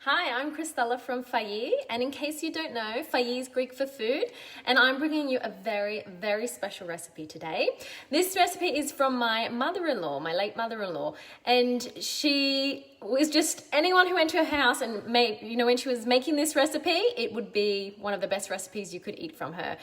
Hi, I'm Christella from Fayi, and in case you don't know, Fayi is Greek for food, and I'm bringing you a very, very special recipe today. This recipe is from my mother-in-law, my late mother-in-law, and she was just, anyone who went to her house and made, when she was making this recipe, it would be one of the best recipes you could eat from her.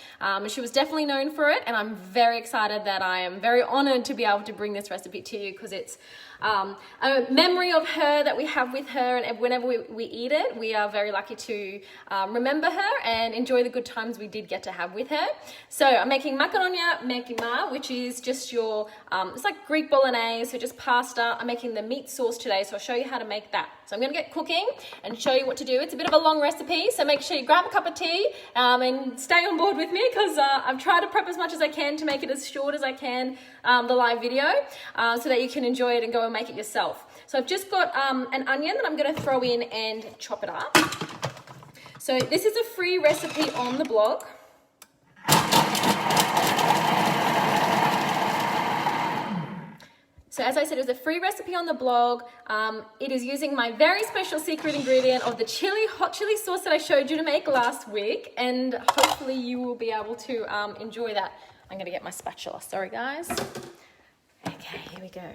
She was definitely known for it, and I'm very excited that I am very honored to be able to bring this recipe to you because it's a memory of her that we have with her, and whenever we eat it, we are very lucky to remember her and enjoy the good times we did get to have with her. So I'm making makaronia mekima, which is just your, it's like Greek bolognese, so just pasta. I'm making the meat sauce today, so I'll show you how to make that. So I'm gonna get cooking and show you what to do. It's a bit of a long recipe, so make sure you grab a cup of tea and stay on board with me because I've tried to prep as much as I can to make it as short as I can, the live video, so that you can enjoy it and go and make it yourself. So I've just got an onion that I'm going to throw in and chop it up. So this is a free recipe on the blog. So as I said, it's a free recipe on the blog. It is using my very special secret ingredient of the hot chili sauce that I showed you to make last week, and hopefully you will be able to enjoy that. I'm going to get my spatula. Sorry, guys. Okay, here we go.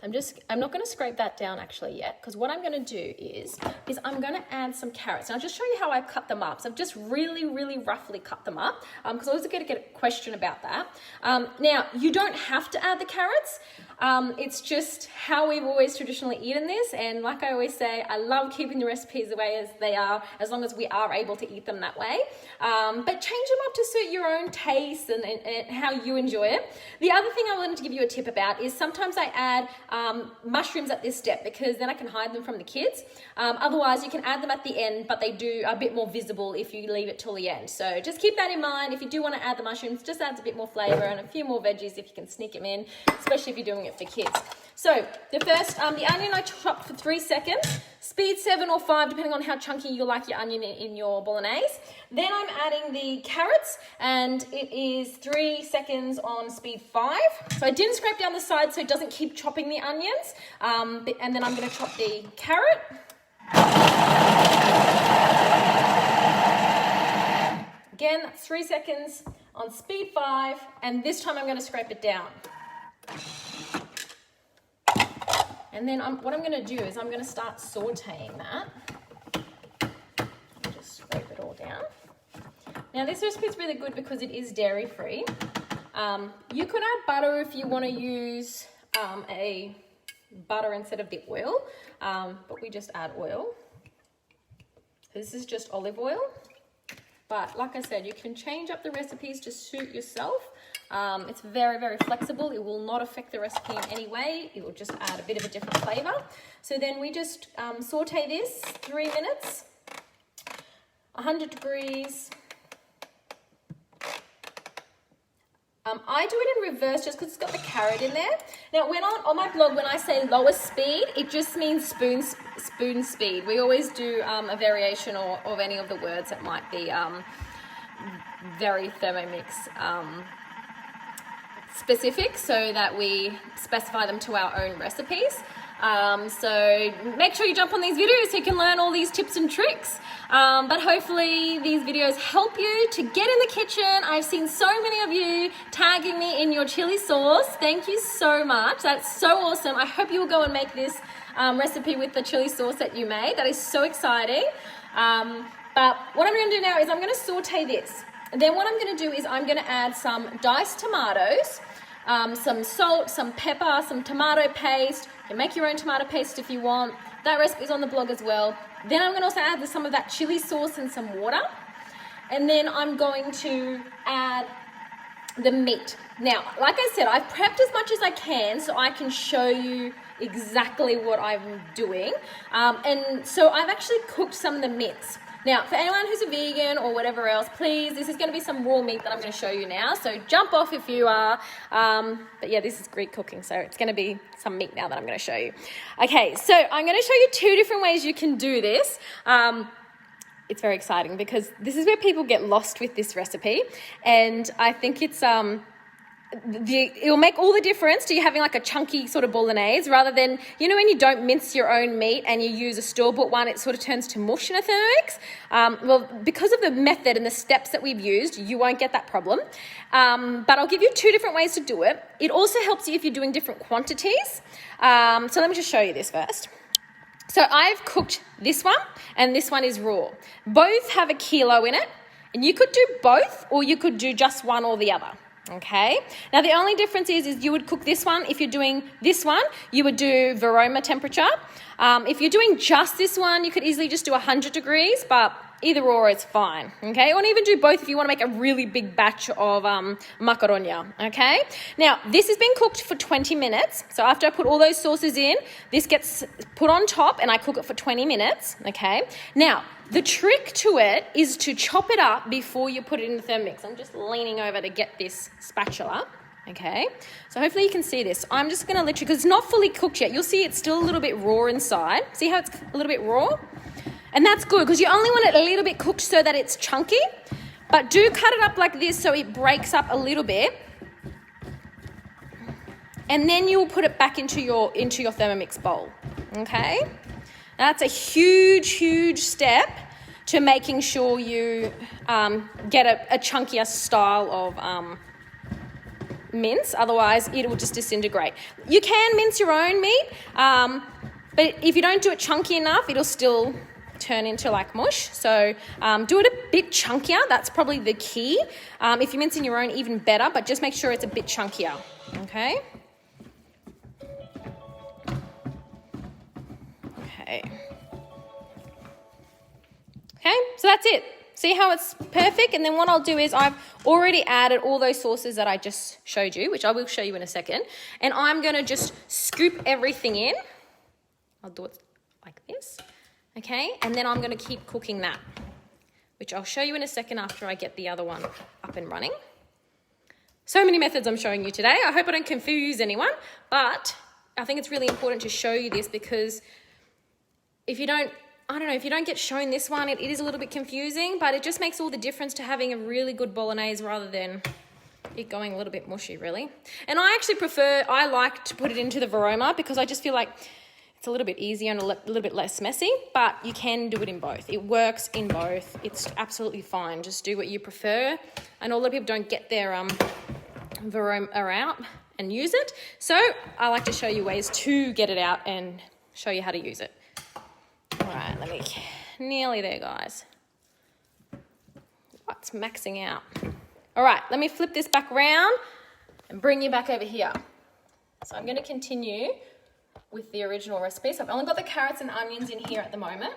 I'm not going to scrape that down actually yet, because what I'm going to do is I'm going to add some carrots. And I'll just show you how I've cut them up. So I've just really, really roughly cut them up, because I was going to get a question about that. Now, you don't have to add the carrots. It's just how we've always traditionally eaten this, and like I always say, I love keeping the recipes the way as they are, as long as we are able to eat them that way. But change them up to suit your own taste and how you enjoy it. The other thing I wanted to give you a tip about is sometimes I add mushrooms at this step, because then I can hide them from the kids. Otherwise, you can add them at the end, but they do a bit more visible if you leave it till the end. So just keep that in mind. If you do want to add the mushrooms, just adds a bit more flavor and a few more veggies if you can sneak them in, especially if you're doing it for kids. So the first, the onion I chopped for 3 seconds, speed 7 or 5, depending on how chunky you like your onion in your bolognese. Then I'm adding the carrots, and it is 3 seconds on speed 5. So I didn't scrape down the side so it doesn't keep chopping the onions. And then I'm going to chop the carrot. Again, that's 3 seconds on speed 5, and this time I'm going to scrape it down. And then what I'm going to do is I'm going to start sauteing that. Just scrape it all down. Now this recipe is really good because it is dairy free. You could add butter if you want to use a butter instead of the oil, but we just add oil. This is just olive oil. But like I said, you can change up the recipes to suit yourself. It's very, very flexible. It will not affect the recipe in any way. It will just add a bit of a different flavor. So then we just saute this 3 minutes, 100 degrees. I do it in reverse just because it's got the carrot in there. Now, on my blog, when I say lowest speed, it just means spoon speed. We always do a variation of any of the words that might be very Thermomix specific, so that we specify them to our own recipes. So make sure you jump on these videos so you can learn all these tips and tricks. But hopefully these videos help you to get in the kitchen. I've seen so many of you tagging me in your chili sauce. Thank you so much. That's so awesome. I hope you will go and make this recipe with the chili sauce that you made. That is so exciting. But what I'm going to do now is I'm going to saute this. And then what I'm going to do is I'm going to add some diced tomatoes, some salt, some pepper, some tomato paste. You can make your own tomato paste if you want. That recipe is on the blog as well. Then I'm going to also add some of that chili sauce and some water. And then I'm going to add the meat. Now, like I said, I've prepped as much as I can so I can show you exactly what I'm doing. And so I've actually cooked some of the mince. Now, for anyone who's a vegan or whatever else, please, this is going to be some raw meat that I'm going to show you now. So jump off if you are. But yeah, this is Greek cooking, so it's going to be some meat now that I'm going to show you. Okay, so I'm going to show you 2 different ways you can do this. It's very exciting because this is where people get lost with this recipe. And I think it's it will make all the difference to you having like a chunky sort of bolognese rather than, you know, when you don't mince your own meat and you use a store-bought one, it sort of turns to mush in a Thermomix. Well, because of the method and the steps that we've used, you won't get that problem. But I'll give you 2 different ways to do it. It also helps you if you're doing different quantities. So let me just show you this first. So I've cooked this one and this one is raw. Both have 1 kilo in it, and you could do both or you could do just one or the other. Okay, now the only difference is you would cook this one. If you're doing this one, you would do Veroma temperature. If you're doing just this one, you could easily just do 100 degrees, but either or is fine. Okay, or even do both if you want to make a really big batch of macaronia. Okay, now this has been cooked for 20 minutes. So after I put all those sauces in, this gets put on top and I cook it for 20 minutes. Okay, now the trick to it is to chop it up before you put it in the Thermomix. I'm just leaning over to get this spatula. Okay, so hopefully you can see this. I'm just going to literally, because it's not fully cooked yet, you'll see it's still a little bit raw inside. See how it's a little bit raw? And that's good because you only want it a little bit cooked so that it's chunky. But do cut it up like this so it breaks up a little bit. And then you will put it back into your Thermomix bowl. Okay? That's a huge, huge step to making sure you get a chunkier style of mince. Otherwise, it will just disintegrate. You can mince your own meat, but if you don't do it chunky enough, it'll still turn into like mush. So do it a bit chunkier. That's probably the key. If you're mincing your own, even better, but just make sure it's a bit chunkier. Okay? Okay, so that's it. See how it's perfect? And then what I'll do is I've already added all those sauces that I just showed you, which I will show you in a second. And I'm going to just scoop everything in. I'll do it like this. Okay, and then I'm going to keep cooking that, which I'll show you in a second after I get the other one up and running. So many methods I'm showing you today. I hope I don't confuse anyone, but I think it's really important to show you this because if you don't get shown this one, it is a little bit confusing, but it just makes all the difference to having a really good bolognese rather than it going a little bit mushy, really. And I like to put it into the Veroma because I just feel like it's a little bit easier and a little bit less messy, but you can do it in both. It works in both. It's absolutely fine. Just do what you prefer. I know a lot of people don't get their Veroma out and use it, so I like to show you ways to get it out and show you how to use it. All right, nearly there, guys. It's maxing out. All right, let me flip this back around and bring you back over here. So I'm going to continue with the original recipe. So I've only got the carrots and onions in here at the moment.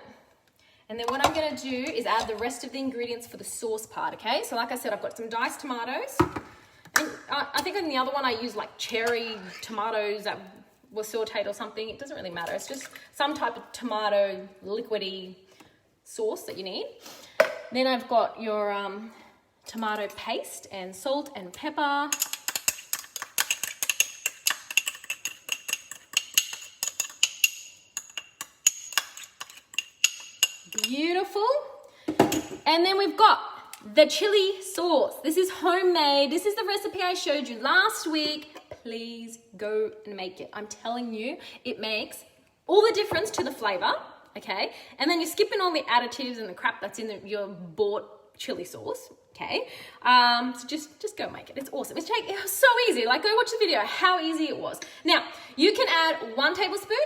And then what I'm going to do is add the rest of the ingredients for the sauce part, okay? So like I said, I've got some diced tomatoes. And I think in the other one I used like cherry tomatoes that were sauteed or something. It doesn't really matter. It's just some type of tomato liquidy sauce that you need. Then I've got your tomato paste and salt and pepper. Beautiful. And then we've got the chili sauce. This is homemade. This is the recipe I showed you last week. Please go and make it. I'm telling you, it makes all the difference to the flavor, okay? And then you're skipping all the additives and the crap that's in your bought chili sauce, okay? So just go make it. It's awesome. It was so easy. Like, go watch the video, how easy it was. Now, you can add 1 tablespoon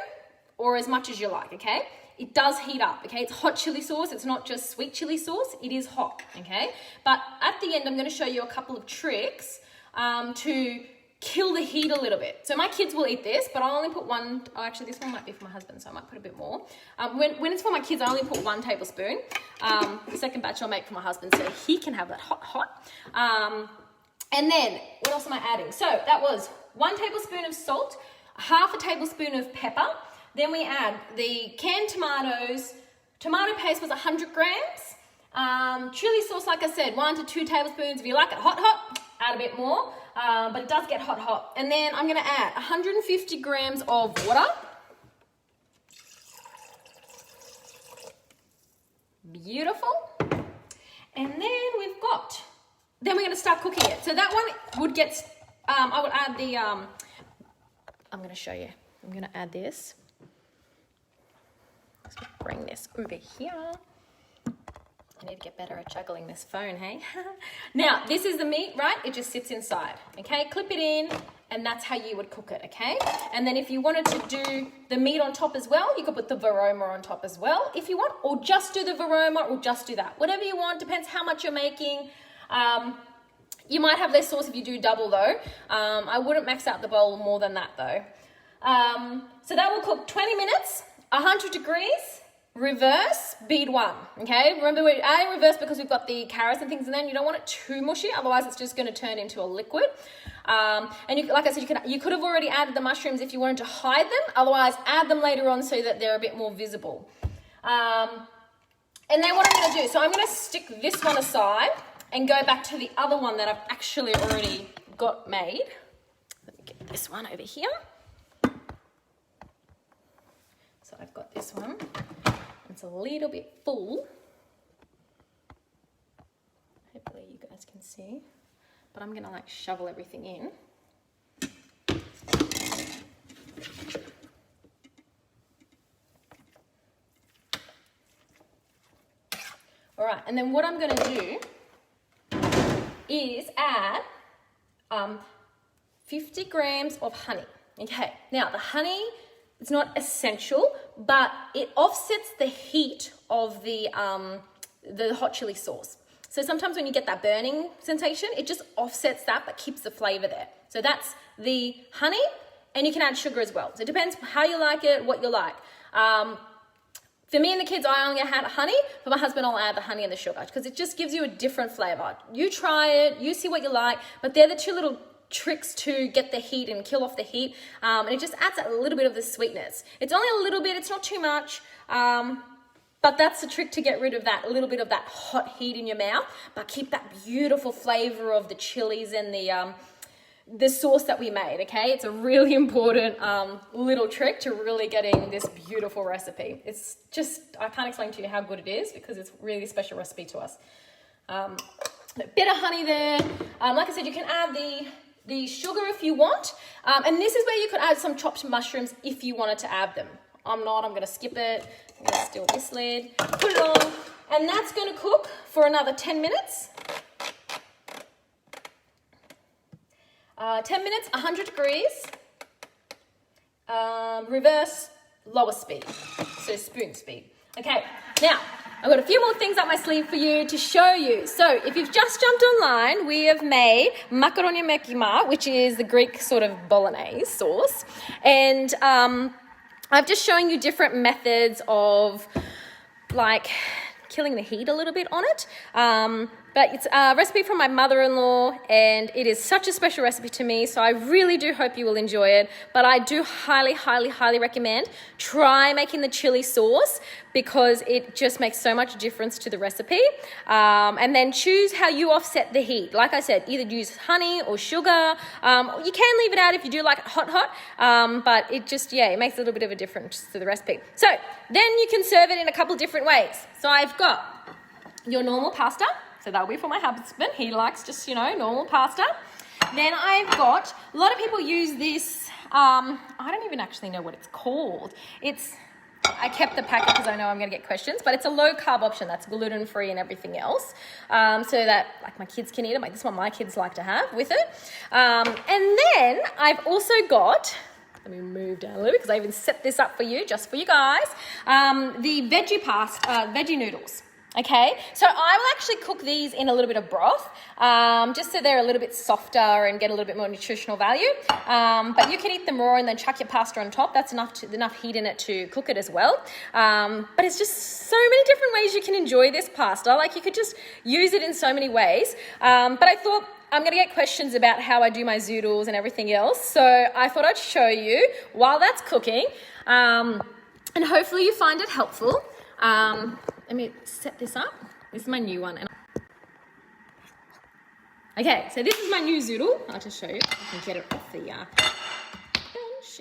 or as much as you like, okay? It does heat up, okay? It's hot chili sauce. It's not just sweet chili sauce. It is hot, okay? But at the end, I'm going to show you a couple of tricks to kill the heat a little bit. So my kids will eat this, but I'll only put 1. Oh, actually, this one might be for my husband, so I might put a bit more. When it's for my kids, I only put 1 tablespoon. The second batch I'll make for my husband, so he can have that hot. And then, what else am I adding? So that was 1 tablespoon of salt, 1/2 tablespoon of pepper. Then we add the canned tomatoes. Tomato paste was 100 grams. Chili sauce, like I said, 1 to 2 tablespoons. If you like it hot, add a bit more. But it does get hot. And then I'm going to add 150 grams of water. Beautiful. And then we're going to start cooking it. So that one would get I would add the, I'm going to show you. I'm going to add this. Let's bring this over here. I need to get better at juggling this phone, hey? Now, this is the meat, right? It just sits inside, okay? Clip it in, and that's how you would cook it, okay? And then if you wanted to do the meat on top as well, you could put the varoma on top as well if you want, or just do the varoma, or just do that. Whatever you want, depends how much you're making. You might have less sauce if you do double though. I wouldn't max out the bowl more than that though. So that will cook 20 minutes, 100 degrees, reverse, bead 1, okay? Remember, we're adding reverse because we've got the carrots and things in there, and you don't want it too mushy, otherwise it's just going to turn into a liquid. And like I said, you could have already added the mushrooms if you wanted to hide them, otherwise add them later on so that they're a bit more visible. And then what I'm going to do, so I'm going to stick this one aside and go back to the other one that I've actually already got made. Let me get this one over here. So I've got this one. It's a little bit full. Hopefully you guys can see. But I'm gonna like shovel everything in. All right, and then what I'm gonna do is add 50 grams of honey. Okay, now the honey, it's not essential, but it offsets the heat of the hot chili sauce. So sometimes when you get that burning sensation, it just offsets that, but keeps the flavor there. So that's the honey, and you can add sugar as well. So it depends how you like it, what you like. For me and the kids, I only had honey. For my husband, I'll add the honey and the sugar because it just gives you a different flavor. You try it, you see what you like, but they're the two little tricks to get the heat and kill off the heat, and it just adds a little bit of the sweetness. It's only a little bit, it's not too much, but that's the trick to get rid of that, a little bit of that hot heat in your mouth, but keep that beautiful flavor of the chilies and the sauce that we made, okay? It's a really important little trick to really getting this beautiful recipe. It's just, I can't explain to you how good it is because it's really a special recipe to us. A bit of honey there. Like I said, you can add the sugar if you want, and this is where you could add some chopped mushrooms if you wanted to add them. I'm going to skip it. I'm going to steal this lid, put it on, and that's going to cook for another 10 minutes. 10 minutes, 100 degrees, reverse, lower speed, so spoon speed. Okay, now, I've got a few more things up my sleeve for you to show you. So if you've just jumped online, we have made macaroni mekima, which is the Greek sort of bolognese sauce. And I've just shown you different methods of like killing the heat a little bit on it. But it's a recipe from my mother-in-law, and it is such a special recipe to me, so I really do hope you will enjoy it. But I do highly, highly, highly recommend try making the chili sauce because it just makes so much difference to the recipe. And then choose how you offset the heat. Like I said, either use honey or sugar. You can leave it out if you do like it hot, but it just, it makes a little bit of a difference to the recipe. So then you can serve it in a couple different ways. So I've got your normal pasta. So that'll be for my husband. He likes just, normal pasta. Then I've got, a lot of people use this, I don't even actually know what it's called. I kept the packet because I know I'm going to get questions, but it's a low carb option that's gluten-free and everything else. So that like my kids can eat it. Like this is what my kids like to have with it. And then I've also got, let me move down a little bit because I even set this up for you, just for you guys, the veggie noodles. Okay, so I will actually cook these in a little bit of broth, just so they're a little bit softer and get a little bit more nutritional value. But you can eat them raw and then chuck your pasta on top. That's enough heat in it to cook it as well. But it's just so many different ways you can enjoy this pasta. Like you could just use it in so many ways. But I thought I'm going to get questions about how I do my zoodles and everything else. So I thought I'd show you while that's cooking, and hopefully you find it helpful. Let me set this up. This is my new one. Okay, so this is my new zoodle. I'll just show you. I can get it off the bench.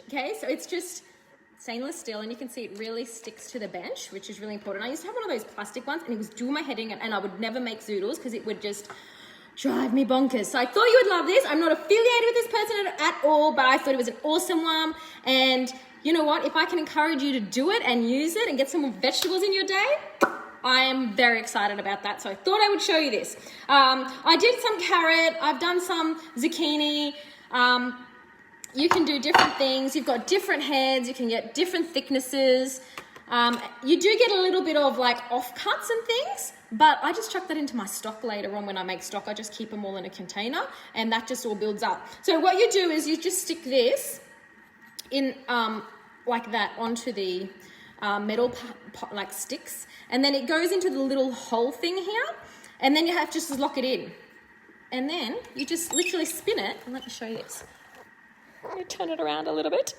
Okay, so it's just stainless steel, and you can see it really sticks to the bench, which is really important. I used to have one of those plastic ones, and it was doing my head in, and I would never make zoodles because it would just drive me bonkers. So I thought you would love this. I'm not affiliated with this person at all, but I thought it was an awesome one. And you know what? If I can encourage you to do it and use it and get some more vegetables in your day, I am very excited about that. So I thought I would show you this. I did some carrot. I've done some zucchini. You can do different things. You've got different heads. You can get different thicknesses. You do get a little bit of like offcuts and things, but I just chuck that into my stock later on when I make stock. I just keep them all in a container and that just all builds up. So what you do is you just stick this in like that onto the metal like sticks, and then it goes into the little hole thing here, and then you have to just lock it in. And then you just literally spin it, and let me show you this. Let me turn it around a little bit.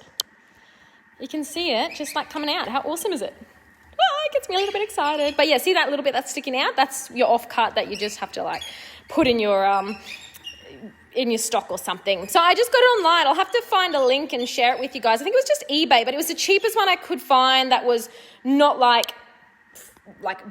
You can see it just like coming out. How awesome is it? Oh, it gets me a little bit excited. But yeah, see that little bit that's sticking out? That's your offcut that you just have to like put in your stock or something. So I just got it online. I'll have to find a link and share it with you guys. I think it was just eBay, but it was the cheapest one I could find that was not like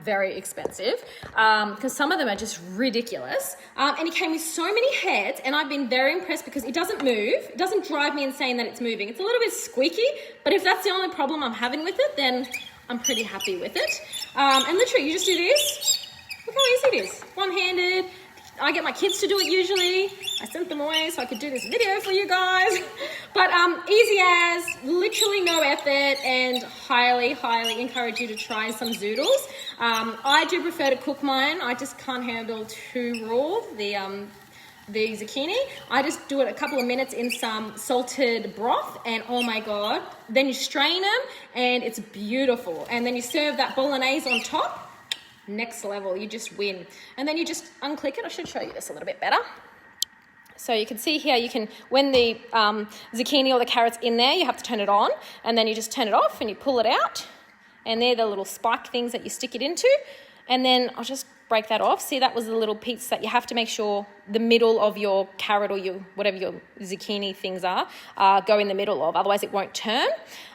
very expensive, because some of them are just ridiculous. And it came with so many heads, and I've been very impressed because it doesn't move. It doesn't drive me insane that it's moving. It's a little bit squeaky, but if that's the only problem I'm having with it, then I'm pretty happy with it. And literally, you just do this. Look how easy it is. One-handed. I get my kids to do it usually. I sent them away so I could do this video for you guys. But easy as, literally no effort, and highly, highly encourage you to try some zoodles. I do prefer to cook mine. I just can't handle too raw, the zucchini. I just do it a couple of minutes in some salted broth, and oh my God. Then you strain them and it's beautiful. And then you serve that bolognese on top. Next level, you just win. And then you just unclick it. I should show you this a little bit better. So you can see here, you can, when the zucchini or the carrot's in there, you have to turn it on, and then you just turn it off and you pull it out, and they're the little spike things that you stick it into. And then I'll just break that off. See, that was the little piece that you have to make sure the middle of your carrot or your whatever your zucchini things are go in the middle of, otherwise it won't turn.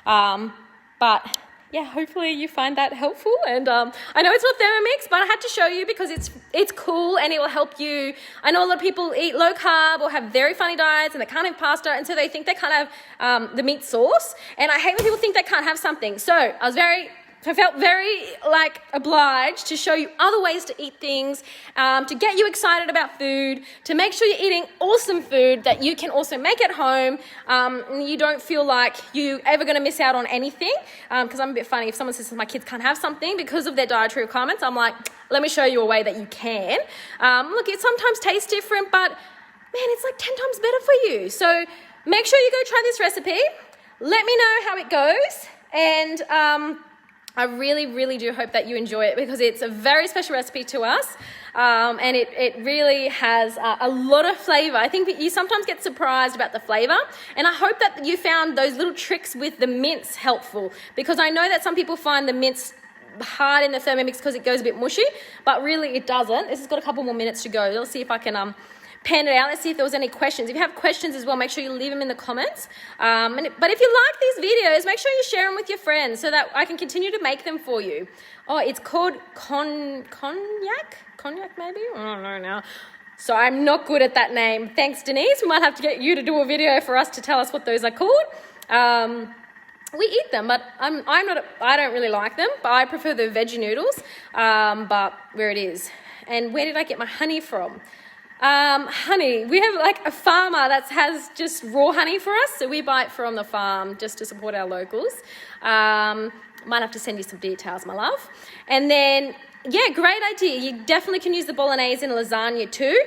But yeah, hopefully you find that helpful. And I know it's not Thermomix, but I had to show you because it's cool and it will help you. I know a lot of people eat low carb or have very funny diets and they can't have pasta, and so they think they can't have the meat sauce. And I hate when people think they can't have something. So I felt very like obliged to show you other ways to eat things, to get you excited about food, to make sure you're eating awesome food that you can also make at home. And you don't feel like you're ever going to miss out on anything. Because I'm a bit funny. If someone says my kids can't have something because of their dietary requirements, I'm like, let me show you a way that you can. Look, it sometimes tastes different, but man, it's like 10 times better for you. So make sure you go try this recipe. Let me know how it goes. And I really, really do hope that you enjoy it because it's a very special recipe to us, and it really has a lot of flavour. I think that you sometimes get surprised about the flavour, and I hope that you found those little tricks with the mince helpful, because I know that some people find the mince hard in the Thermomix because it goes a bit mushy, but really it doesn't. This has got a couple more minutes to go. Let's see if I can pan it out. Let's see if there was any questions. If you have questions as well, make sure you leave them in the comments. But if you like these videos, make sure you share them with your friends so that I can continue to make them for you. Oh, it's called cognac? Cognac maybe? I don't know now. So I'm not good at that name. Thanks, Denise. We might have to get you to do a video for us to tell us what those are called. We eat them, but I don't really like them, but I prefer the veggie noodles. But where it is. And where did I get my honey from? Honey, we have like a farmer that has just raw honey for us, so we buy it from the farm just to support our locals. Might have to send you some details, my love. And then, yeah, great idea. You definitely can use the bolognese in lasagna too,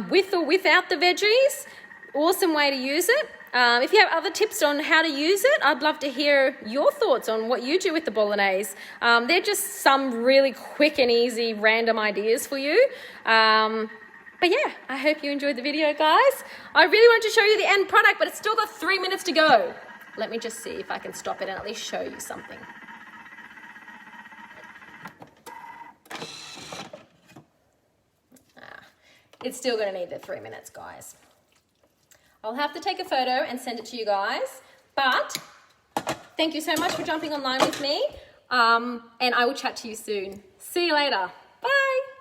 with or without the veggies. Awesome way to use it. If you have other tips on how to use it, I'd love to hear your thoughts on what you do with the bolognese. They're just some really quick and easy random ideas for you. But yeah, I hope you enjoyed the video, guys. I really wanted to show you the end product, but it's still got 3 minutes to go. Let me just see if I can stop it and at least show you something. It's still going to need the 3 minutes, guys. I'll have to take a photo and send it to you guys. But thank you so much for jumping online with me. And I will chat to you soon. See you later. Bye.